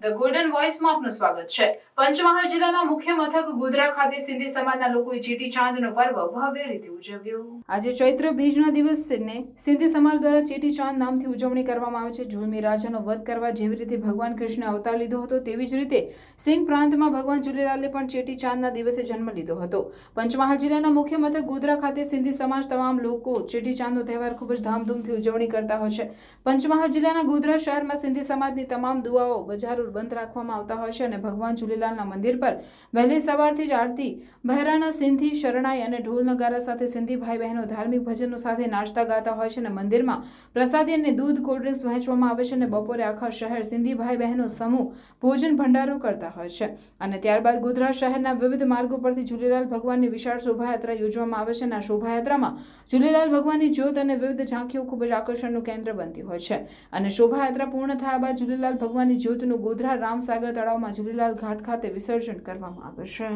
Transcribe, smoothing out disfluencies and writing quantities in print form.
The golden વોઇસમાં આપનું સ્વાગત છે। પંચમહાલ જિલ્લાના મુખ્ય મથક ગોધરા ખાતે સિંધી સમાજના લોકોએ ચેટી ચાંદનો પર્વ ભવ્ય રીતે ઉજવ્યો। આજે ચૈત્ર બીજના દિવસને સિંધી સમાજ દ્વારા ચેટી ચાંદ નામથી ઉજવણી કરવામાં આવે છે। ઝુલમી રાજાનો વધ કરવા જેવી રીતે ભગવાન કૃષ્ણે અવતાર લીધો હતો, તેવી જ રીતે સિંહ પ્રાંતમાં ભગવાન ઝૂલેલાલે પણ ચેટી ચાંદના દિવસે જન્મ લીધો હતો। પંચમહાલ જિલ્લાના મુખ્ય મથક ગોધરા ખાતે સિંધી સમાજ તમામ લોકો ચેટી ચાંદનો તહેવાર ખૂબ જ ધામધૂમથી ઉજવણી કરતા હોય છે। પંચમહાલ જિલ્લાના ગોધરા શહેરમાં સિંધી સમાજની તમામ દુઆઓ બજારો બંધ રાખવામાં આવતા હોય છે અને ભગવાન ઝૂલેલાલના મંદિર પર વહેલી સવારથી જ આરતી, બહેરાના, સિંધી શરણાઈ અને ઢોલ નગારા સાથે સિંધી ભાઈ બહેનો ધાર્મિક ભજનો સાથે નાચતા ગાતા હોય છે અને મંદિરમાં પ્રસાદી અને દૂધ, કોલ્ડ ડ્રિંક્સ વહેંચવામાં આવે છે અને બપોરે આખા શહેર સિંધી ભાઈ બહેનો સમૂહ ભોજન ભંડારો કરતા હોય છે અને ત્યારબાદ ગોધરા શહેરના વિવિધ માર્ગો પરથી ઝૂલેલાલ ભગવાનની વિશાળ શોભાયાત્રા યોજવામાં આવે છે અને આ શોભાયાત્રામાં ઝૂલેલાલ ભગવાનની જ્યોત અને વિવિધ ઝાંખીઓ ખૂબ જ આકર્ષણનું કેન્દ્ર બનતી હોય છે અને શોભાયાત્રા પૂર્ણ થયા બાદ ઝૂલેલાલ ભગવાનની જ્યોતનું ગોધરા રામસાગર તળાવમાં ઝૂલેલાલ ઘાટ ખાતે વિસર્જન કરવામાં આવે છે।